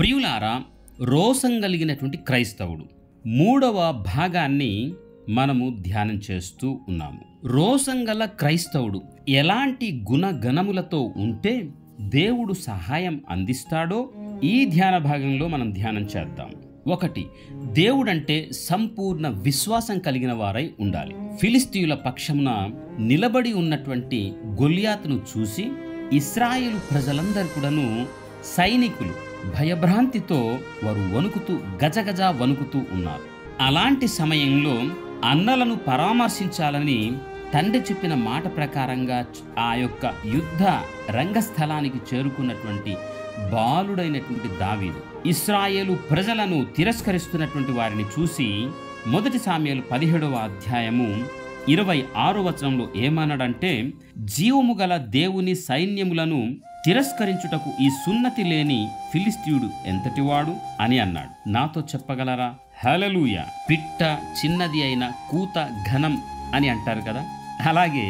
ప్రియులారా, రోషం కలిగినటువంటి క్రైస్తవుడు మూడవ భాగాన్ని మనము ధ్యానం చేస్తూ ఉన్నాము. రోషం గల క్రైస్తవుడు ఎలాంటి గుణగణములతో ఉంటే దేవుడు సహాయం అందిస్తాడో ఈ ధ్యాన భాగంలో మనం ధ్యానం చేద్దాం. 1. దేవుడంటే సంపూర్ణ విశ్వాసం కలిగిన వారై ఉండాలి. ఫిలిస్తీయుల పక్షమున నిలబడి ఉన్నటువంటి గొల్యాతును చూసి ఇశ్రాయేలు ప్రజలందరూ కూడాను సైనికులు భయభ్రాంతితో వారు వణుకుతూ గజగజ వణుకుతూ ఉన్నారు. అలాంటి సమయంలో అన్నలను పరామర్శించాలని తండ్రి చెప్పిన మాట ప్రకారంగా ఆ యొక్క యుద్ధ రంగస్థలానికి చేరుకున్నటువంటి బాలుడైనటువంటి దావీదు ఇశ్రాయేలు ప్రజలను తిరస్కరిస్తున్నటువంటి వారిని చూసి 1 సామ్యుయేలు 17వ అధ్యాయము 26వ వచనంలో ఏమన్నాడంటే, జీవము గల దేవుని సైన్యములను తిరస్కరించుటకు ఈ సున్నతి లేని ఫిలిస్తీయుడు ఎంతటివాడు అని అన్నాడు. నాతో చెప్పగలరా? హల్లెలూయా. పిట్ట చిన్నది అయిన కూత ఘనం అని అంటారు కదా, అలాగే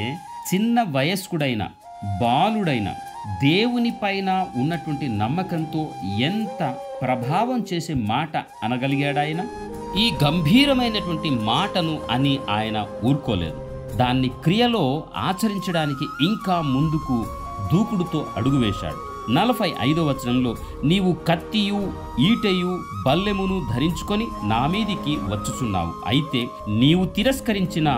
చిన్న వయస్కుడైన బాలుడైన దేవుని పైన ఉన్నటువంటి నమ్మకంతో ఎంత ప్రభావం చేసే మాట అనగలిగాడాయన. ఈ గంభీరమైనటువంటి మాటను అని ఆయన ఊరుకోలేదు. దాన్ని క్రియలో ఆచరించడానికి ఇంకా ముందుకు దూకుడుతో అడుగువేశాడు. 45వ వచనంలో, నీవు కత్తియు ఈటెయు బల్లెమును ధరించుకొని నా మీదికి వచ్చుచున్నావు. అయితే నీవు తిరస్కరించిన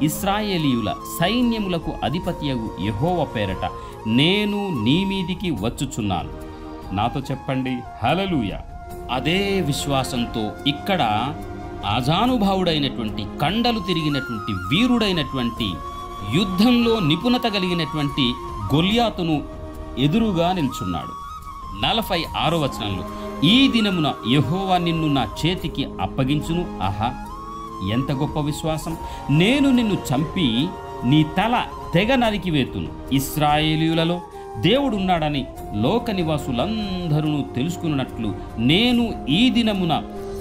ఇశ్రాయేలీయుల సైన్యములకు అధిపతియగు యెహోవా పేరట నేను నీ మీదికి వచ్చుచున్నాను. నాతో చెప్పండి హల్లెలూయా. అదే విశ్వాసంతో ఇక్కడ ఆజానుభావుడైనటువంటి కండలు తిరిగినటువంటి వీరుడైనటువంటి యుద్ధంలో నిపుణత కలిగినటువంటి గొల్యాతును ఎదురుగా నిల్చున్నాడు. 46వ వచనంలో, ఈ దినమున యెహోవా నిన్ను నా చేతికి అప్పగించును. ఆహా, ఎంత గొప్ప విశ్వాసం! నేను నిన్ను చంపి నీ తల తెగ నరికివేతును. ఇశ్రాయేలీయులలో దేవుడున్నాడని లోక నివాసులందరూ తెలుసుకున్నట్లు నేను ఈ దినమున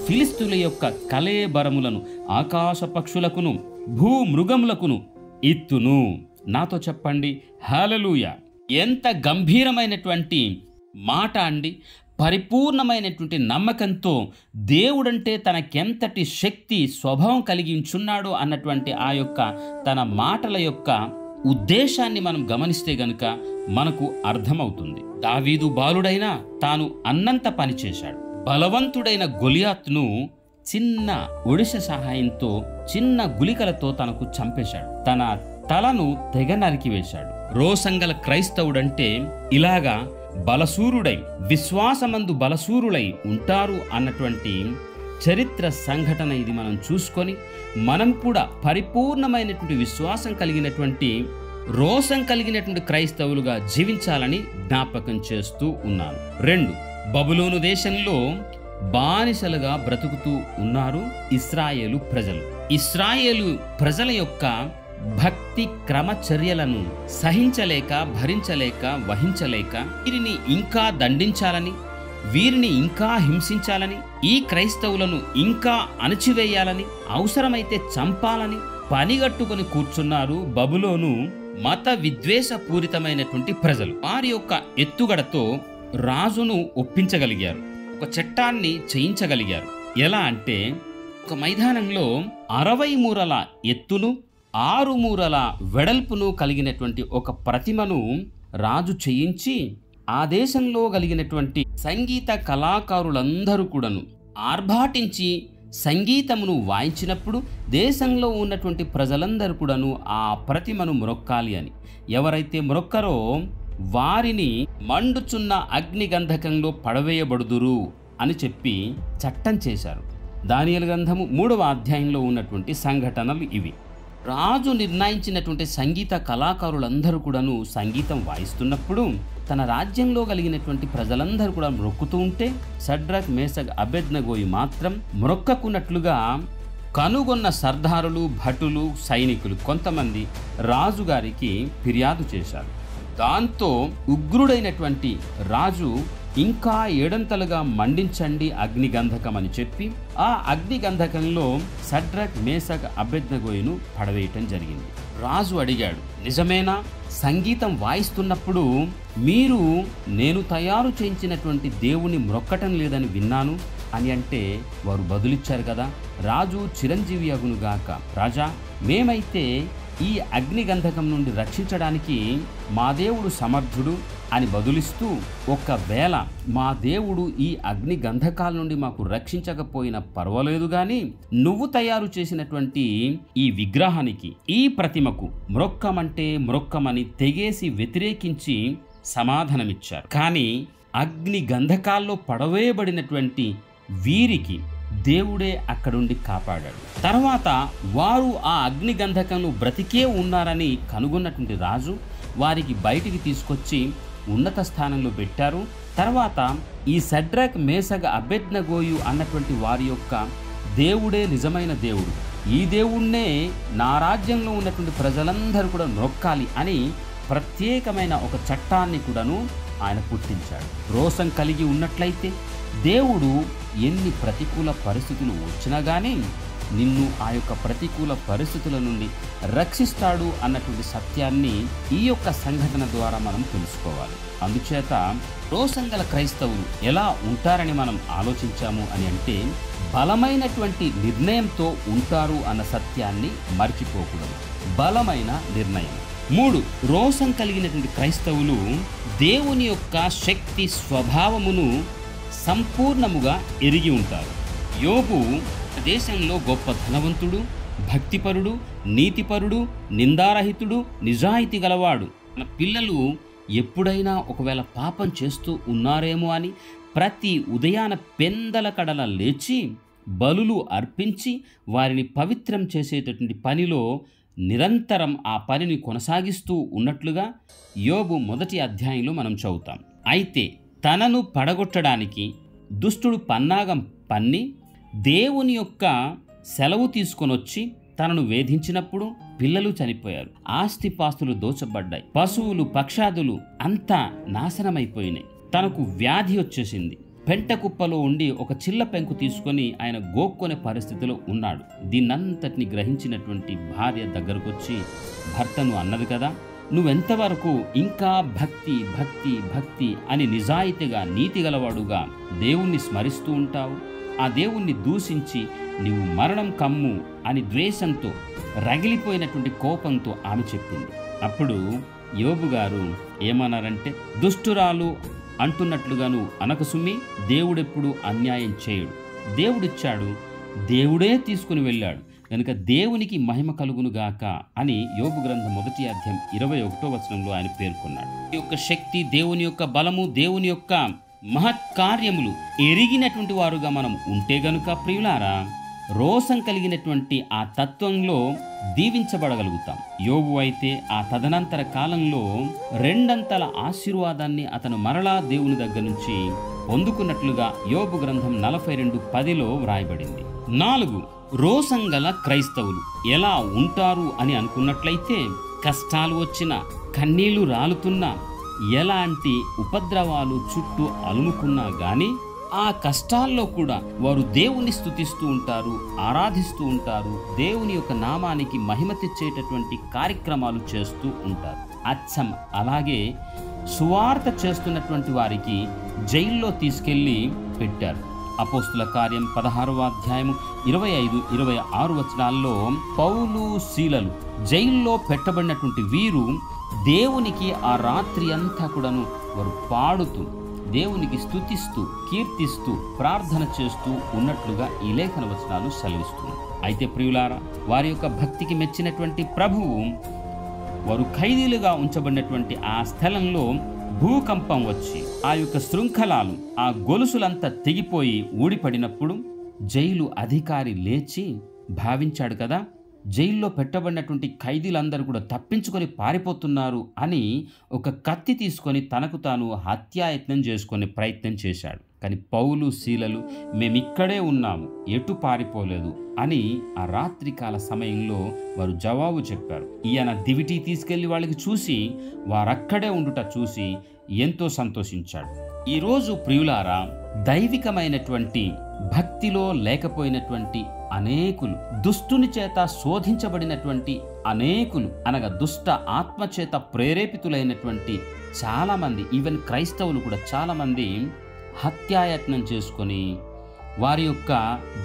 ఫిలిస్తీయుల యొక్క కళేబరములను ఆకాశ పక్షులకును భూమృగములకును ఇత్తును. నాతో చెప్పండి హల్లెలూయా. ఎంత గంభీరమైనటువంటి మాట అండి. పరిపూర్ణమైనటువంటి నమ్మకంతో దేవుడంటే తనకెంతటి శక్తి స్వభావం కలిగి ఉంచున్నాడో అన్నటువంటి ఆ యొక్క తన మాటల యొక్క ఉద్దేశాన్ని మనం గమనిస్తే గనుక మనకు అర్థమవుతుంది. దావీదు బాలుడైనా తాను అన్నంత పనిచేశాడు. బలవంతుడైన గొలియాతును చిన్న ఒడిస సహాయంతో చిన్న గుళికలతో తనకు చంపేశాడు. తన తలను తెగ నరికివేశాడు. రోషంగల క్రైస్తవుడంటే ఇలాగా బలసూరుడై విశ్వాసమందు బలసూరులై ఉంటారు అన్నటువంటి చరిత్ర సంఘటన ఇది మనం చూసుకొని మనం కూడా పరిపూర్ణమైనటువంటి విశ్వాసం కలిగినటువంటి రోషం కలిగినటువంటి క్రైస్తవులుగా జీవించాలని జ్ఞాపకం చేస్తూ ఉన్నాను. 2. బబులోను దేశంలో బానిసలుగా బ్రతుకుతూ ఉన్నారు ఇశ్రాయేలు ప్రజలు. ఇశ్రాయేలు ప్రజల యొక్క భక్తి క్రమచర్యలను సహించలేక భరించలేక వహించలేక వీరిని ఇంకా దండించాలని వీరిని ఇంకా హింసించాలని ఈ క్రైస్తవులను ఇంకా అణచివేయాలని అవసరమైతే చంపాలని పనిగట్టుకొని కూర్చున్నారు బబులోను మత విద్వేషపూరితమైనటువంటి ప్రజలు. వారి యొక్క ఎత్తుగడతో రాజును ఒప్పించగలిగారు. ఒక చట్టాన్ని చేయించగలిగారు. ఎలా అంటే ఒక మైదానంలో 60 మూరల ఎత్తును 6 మూరల వెడల్పును కలిగినటువంటి ఒక ప్రతిమను రాజు చేయించి ఆ దేశంలో కలిగినటువంటి సంగీత కళాకారులందరూ కూడాను ఆర్భాటించి సంగీతమును వాయించినప్పుడు దేశంలో ఉన్నటువంటి ప్రజలందరూ కూడాను ఆ ప్రతిమను మ్రొక్కాలి అని. ఎవరైతే మ్రొక్కరో వారిని మండుచున్న అగ్నిగంధకంలో పడవేయబడుదురు అని చెప్పి చట్టం చేశారు. దానియేలు గ్రంథము 3వ అధ్యాయంలో ఉన్నటువంటి సంఘటనలు ఇవి. రాజు నిర్ణయించినటువంటి సంగీత కళాకారులందరూ కూడాను సంగీతం వాయిస్తున్నప్పుడు తన రాజ్యంలో కలిగినటువంటి ప్రజలందరూ కూడా మ్రొక్కుతూ ఉంటే షడ్రక్ మేషక్ అబేద్నెగోయు మాత్రం మ్రొక్కకున్నట్లుగా కనుగొన్న సర్దారులు భటులు సైనికులు కొంతమంది రాజుగారికి ఫిర్యాదు చేశారు. దాంతో ఉగ్రుడైనటువంటి రాజు ఇంకా 7 మండించండి అగ్నిగంధకం అని చెప్పి ఆ అగ్నిగంధకంలో షడ్రక్ మేషక్ అబేద్నెగోయును పడవేయటం జరిగింది. రాజు అడిగాడు, నిజమేనా? సంగీతం వాయిస్తున్నప్పుడు మీరు నేను తయారు చేయించినటువంటి దేవుని మ్రొక్కటం లేదని విన్నాను అని అంటే వారు బదులిచ్చారు కదా, రాజు చిరంజీవి అగునుగాక, రాజా మేమైతే ఈ అగ్నిగంధకం నుండి రక్షించడానికి మా దేవుడు సమర్థుడు అని బదులిస్తూ, ఒకవేళ మా దేవుడు ఈ అగ్ని గంధకాల నుండి మాకు రక్షించకపోయినా పర్వాలేదు గాని నువ్వు తయారు చేసినటువంటి ఈ విగ్రహానికి, ఈ ప్రతిమకు మ్రొక్కమని తెగేసి వ్యతిరేకించి సమాధానమిచ్చారు. కానీ అగ్ని గంధకాల్లో పడవేయబడినటువంటి వీరికి దేవుడే అక్కడుండి కాపాడాడు. తర్వాత వారు ఆ అగ్ని గంధకంలో బ్రతికే ఉన్నారని కనుగొన్నటువంటి రాజు వారికి బయటికి తీసుకొచ్చి ఉన్నత స్థానంలో పెట్టారు. తర్వాత ఈ షడ్రక్ మేషక్ అబేద్నెగోయు అన్నటువంటి వారి యొక్క దేవుడే నిజమైన దేవుడు, ఈ దేవుణ్ణే నా రాజ్యంలో ఉన్నటువంటి ప్రజలందరూ కూడా నొక్కాలి అని ప్రత్యేకమైన ఒక చట్టాన్ని కూడాను ఆయన పుట్టించాడు. రోషం కలిగి ఉన్నట్లయితే దేవుడు ఎన్ని ప్రతికూల పరిస్థితులు వచ్చినా కానీ నిన్ను ఆ యొక్క ప్రతికూల పరిస్థితుల నుండి రక్షిస్తాడు అన్నటువంటి సత్యాన్ని ఈ యొక్క సంఘటన ద్వారా మనం తెలుసుకోవాలి. అందుచేత రోషం గల క్రైస్తవులు ఎలా ఉంటారని మనం ఆలోచించాము అని అంటే బలమైనటువంటి నిర్ణయంతో ఉంటారు అన్న సత్యాన్ని మర్చిపోకూడదు. బలమైన నిర్ణయం. 3, రోషం కలిగినటువంటి క్రైస్తవులు దేవుని యొక్క శక్తి స్వభావమును సంపూర్ణముగా ఎరిగి ఉంటారు. యోబు దేశంలో గొప్ప ధనవంతుడు, భక్తిపరుడు, నీతిపరుడు, నిందారహితుడు, నిజాయితీ గలవాడు. మన పిల్లలు ఎప్పుడైనా ఒకవేళ పాపం చేస్తూ ఉన్నారేమో అని ప్రతి ఉదయాన పెందల కడల లేచి బలులు అర్పించి వారిని పవిత్రం చేసేటటువంటి పనిలో నిరంతరం ఆ పనిని కొనసాగిస్తూ ఉన్నట్లుగా యోబు 1వ అధ్యాయంలో మనం చదువుతాం. అయితే తనను పడగొట్టడానికి దుష్టుడు పన్నాగం పన్ని దేవుని యొక్క సెలవు తీసుకొనొచ్చి తనను వేధించినప్పుడు పిల్లలు చనిపోయారు, ఆస్తిపాస్తులు దోచబడ్డాయి, పశువులు పక్షాదులు అంతా నాశనమైపోయినాయి. తనకు వ్యాధి వచ్చేసింది. పెంట కుప్పలో ఉండి ఒక చిల్ల పెంకు తీసుకొని ఆయన గోక్కొనే పరిస్థితిలో ఉన్నాడు. దీన్నంతటిని గ్రహించినటువంటి భార్య దగ్గరకొచ్చి భర్తను అన్నది కదా, నువ్వెంతవరకు ఇంకా భక్తి భక్తి భక్తి అని నిజాయితీగా నీతి గలవాడుగా దేవుణ్ణి స్మరిస్తూ ఉంటావు? ఆ దేవుణ్ణి దూషించి నీవు మరణం కమ్ము అని ద్వేషంతో రగిలిపోయినటువంటి కోపంతో ఆమె చెప్పింది. అప్పుడు యోబు గారు ఏమన్నారంటే, దుష్టురాలు అంటున్నట్లుగా నువ్వు అనక సుమ్మి, దేవుడెప్పుడు అన్యాయం చేయడు, దేవుడిచ్చాడు, దేవుడే తీసుకుని వెళ్ళాడు కనుక దేవునికి మహిమ కలుగునుగాక అని యోబు గ్రంథం 1వ అధ్యాయం 21వ వచనంలో ఆయన పేర్కొన్నాడు. ఈ యొక్క శక్తి, దేవుని యొక్క బలము, దేవుని యొక్క మహత్కార్యములు ఎరిగినటువంటి వారుగా మనం ఉంటే గనుక ప్రియులారా, రోషం కలిగినటువంటి ఆ తత్వంలో దీవించబడగలుగుతాం. యోబు అయితే ఆ తదనంతర కాలంలో 2 ఆశీర్వాదాన్ని అతను మరలా దేవుని దగ్గర నుంచి పొందుకున్నట్లుగా యోబు గ్రంథం 42:10లో వ్రాయబడింది. 4, రోషం గల క్రైస్తవులు ఎలా ఉంటారు అని అనుకున్నట్లయితే, కష్టాలు వచ్చినా, కన్నీళ్లు రాలుతున్నా, ఎలాంటి ఉపద్రవాలు చుట్టూ అలుముకున్నా గాని ఆ కష్టాల్లో కూడా వారు దేవుని స్తుతిస్తూ ఉంటారు, ఆరాధిస్తూ ఉంటారు, దేవుని యొక్క నామానికి మహిమ తెచ్చేటటువంటి కార్యక్రమాలు చేస్తూ ఉంటారు. అచ్చం అలాగే సువార్త చేస్తున్నటువంటి వారికి జైల్లో తీసుకెళ్లి పెట్టారు. అపోస్తుల కార్యం 16వ అధ్యాయం 25-26 వచనాల్లో పౌలు శీలలు జైల్లో పెట్టబడినటువంటి వీరు దేవునికి ఆ రాత్రి అంతా కూడాను వారు పాడుతూ, దేవునికి స్తుతిస్తూ, కీర్తిస్తూ, ప్రార్థన చేస్తూ ఉన్నట్లుగా ఈ లేఖన వచనాలు సెలవిస్తున్నాయి. అయితే ప్రియులారా, వారి యొక్క భక్తికి మెచ్చినటువంటి ప్రభువు వారు ఖైదీలుగా ఉంచబడినటువంటి ఆ స్థలంలో భూకంపం వచ్చి ఆ యొక్క శృంఖలాలు, ఆ గొలుసులంతా తెగిపోయి ఊడిపడినప్పుడు జైలు అధికారి లేచి భావించాడు కదా, జైల్లో పెట్టబడినటువంటి ఖైదీలందరూ కూడా తప్పించుకొని పారిపోతున్నారు అని ఒక కత్తి తీసుకొని తనకు తాను హత్యాయత్నం చేసుకునే ప్రయత్నం చేశాడు. కానీ పౌలు శీలలు మేమిక్కడే ఉన్నాము, ఎటు పారిపోలేదు అని ఆ రాత్రికాల సమయంలో వారు జవాబు చెప్పారు. ఈయన దివిటీ తీసుకెళ్లి వాళ్ళకి చూసి వారక్కడే ఉండుట చూసి ఎంతో సంతోషించాడు. ఈరోజు ప్రియులారా, దైవికమైనటువంటి భక్తిలో లేకపోయినటువంటి అనేకులు, దుష్టుని చేత శోధించబడినటువంటి అనేకులు అనగా దుష్ట ఆత్మచేత ప్రేరేపితులైనటువంటి చాలామంది, ఈవెన్ క్రైస్తవులు కూడా చాలామంది హత్యాయత్నం చేసుకొని వారి యొక్క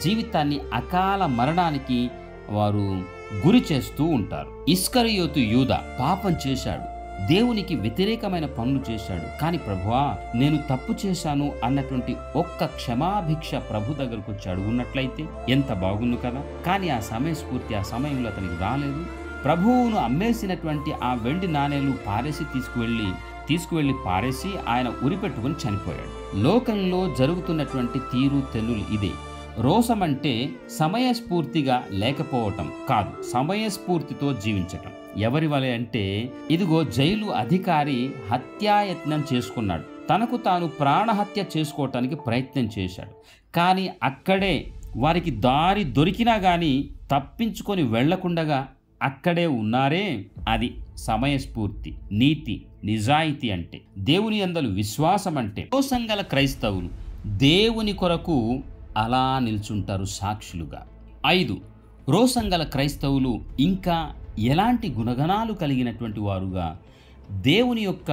జీవితాన్ని అకాల మరణానికి వారు గురి చేస్తూ ఉంటారు. ఇస్కరియోతు యూదా పాపం చేశాడు, దేవునికి వ్యతిరేకమైన పనులు చేశాడు. కానీ ప్రభువా నేను తప్పు చేశాను అన్నటువంటి ఒక్క క్షమాభిక్ష ప్రభు దగ్గరకు వచ్చి అడుగున్నట్లయితే ఎంత బాగుండు కదా. కానీ ఆ సమయస్ఫూర్తి ఆ సమయంలో అతనికి రాలేదు. ప్రభువును అమ్మేసినటువంటి ఆ వెండి నాణేలు తీసుకువెళ్ళి పారేసి ఆయన ఉరిపెట్టుకుని చనిపోయాడు. లోకంలో జరుగుతున్నటువంటి తీరు తెన్నులు ఇదే. రోసమంటే సమయస్ఫూర్తిగా లేకపోవటం కాదు, సమయస్ఫూర్తితో జీవించటం. ఎవరి వలె అంటే, ఇదిగో జైలు అధికారి హత్యాయత్నం చేసుకున్నాడు, తనకు తాను ప్రాణహత్య చేసుకోవటానికి ప్రయత్నం చేశాడు. కానీ అక్కడే వారికి దారి దొరికినా కానీ తప్పించుకొని వెళ్లకుండగా అక్కడే ఉన్నారే, అది సమయస్ఫూర్తి, నీతి, నిజాయితీ అంటే, దేవుని యందలి విశ్వాసం అంటే. రోసంగల క్రైస్తవులు దేవుని కొరకు అలా నిల్చుంటారు సాక్షులుగా. 5. రోసంగల క్రైస్తవులు ఇంకా ఎలాంటి గుణగణాలు కలిగినటువంటి వారుగా దేవుని యొక్క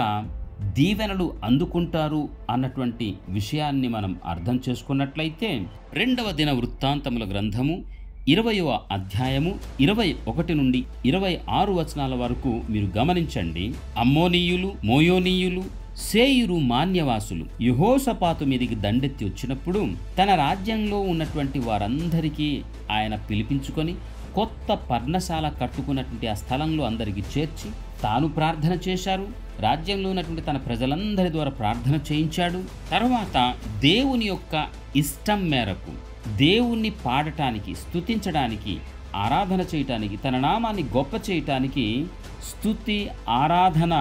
దీవెనలు అందుకుంటారు అన్నటువంటి విషయాన్ని మనం అర్థం చేసుకున్నట్లయితే, 2వ దిన వృత్తాంతముల గ్రంథము 20వ అధ్యాయము 21 నుండి 26 వచనాల వరకు మీరు గమనించండి. అమ్మోనీయులు, మోయోనీయులు, సేయిరు మాన్యవాసులు యెహోషాపాతు మీదికి దండెత్తి వచ్చినప్పుడు తన రాజ్యంలో ఉన్నటువంటి వారందరికీ ఆయన పిలిపించుకొని కొత్త పర్ణశాల కట్టుకున్నటువంటి ఆ స్థలంలో అందరికీ చేర్చి తాను ప్రార్థన చేశారు. రాజ్యంలో ఉన్నటువంటి తన ప్రజలందరి ద్వారా ప్రార్థన చేయించాడు. తర్వాత దేవుని యొక్క ఇష్టం మేరకు దేవుణ్ణి పాడటానికి, స్తుతించడానికి, ఆరాధన చేయటానికి, తన నామాన్ని గొప్ప చేయటానికి స్తుతి ఆరాధన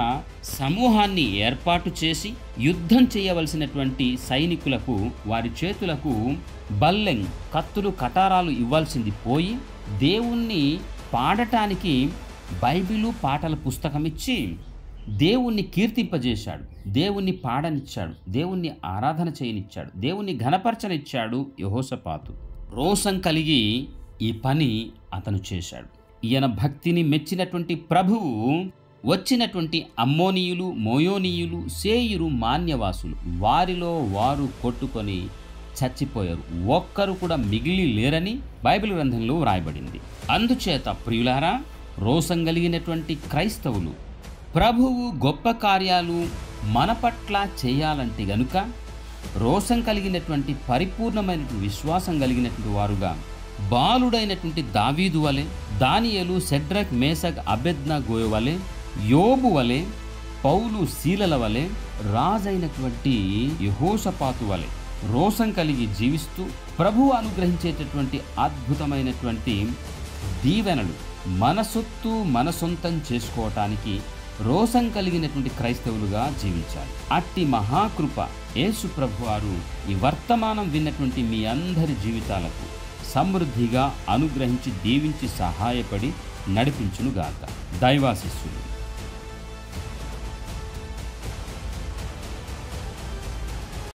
సమూహాన్ని ఏర్పాటు చేసి యుద్ధం చేయవలసినటువంటి సైనికులకు వారి చేతులకు బల్లెం, కత్తులు, కటారాలు ఇవ్వాల్సింది పోయి దేవుణ్ణి పాడటానికి బైబిలు పాటల పుస్తకం ఇచ్చి దేవుణ్ణి కీర్తింపజేశాడు, దేవుణ్ణి పాడనిచ్చాడు, దేవుణ్ణి ఆరాధన చేయనిచ్చాడు, దేవుణ్ణి ఘనపరచనిచ్చాడు యెహోషాపాతు. రోషం కలిగి ఈ పని అతను చేశాడు. ఈయన భక్తిని మెచ్చినటువంటి ప్రభువు వచ్చినటువంటి అమ్మోనీయులు, మోయోనీయులు, సేయిరు మాన్యవాసులు వారిలో వారు కొట్టుకొని చచ్చిపోయారు. ఒక్కరు కూడా మిగిలి లేరని బైబిల్ గ్రంథంలో వ్రాయబడింది. అందుచేత ప్రియులారా, రోషం కలిగినటువంటి క్రైస్తవులు ప్రభువు గొప్ప కార్యాలు మన పట్ల చేయాలంటే గనుక రోషం కలిగినటువంటి పరిపూర్ణమైనటువంటి విశ్వాసం కలిగినటువంటి వారుగా బాలుడైనటువంటి దావీదు వలె, దానియేలు, షడ్రక్, మేషక్, అబేద్నెగో వలె, యోబు వలె, పౌలు, శీలల వలె, రాజైనటువంటి యెహోషాపాతు వలె రోషం కలిగి జీవిస్తూ ప్రభువు అనుగ్రహించేటటువంటి అద్భుతమైనటువంటి దీవెనలు మన సొత్తు, మన సొంతం చేసుకోవటానికి రోషం కలిగినటువంటి క్రైస్తవులుగా జీవించాలి. అట్టి మహాకృప యేసు ప్రభువారు ఈ వర్తమానం విన్నటువంటి మీ అందరి జీవితాలకు సమృద్ధిగా అనుగ్రహించి దీవించి సహాయపడి నడిపించునుగాక. దైవాశీస్సులు.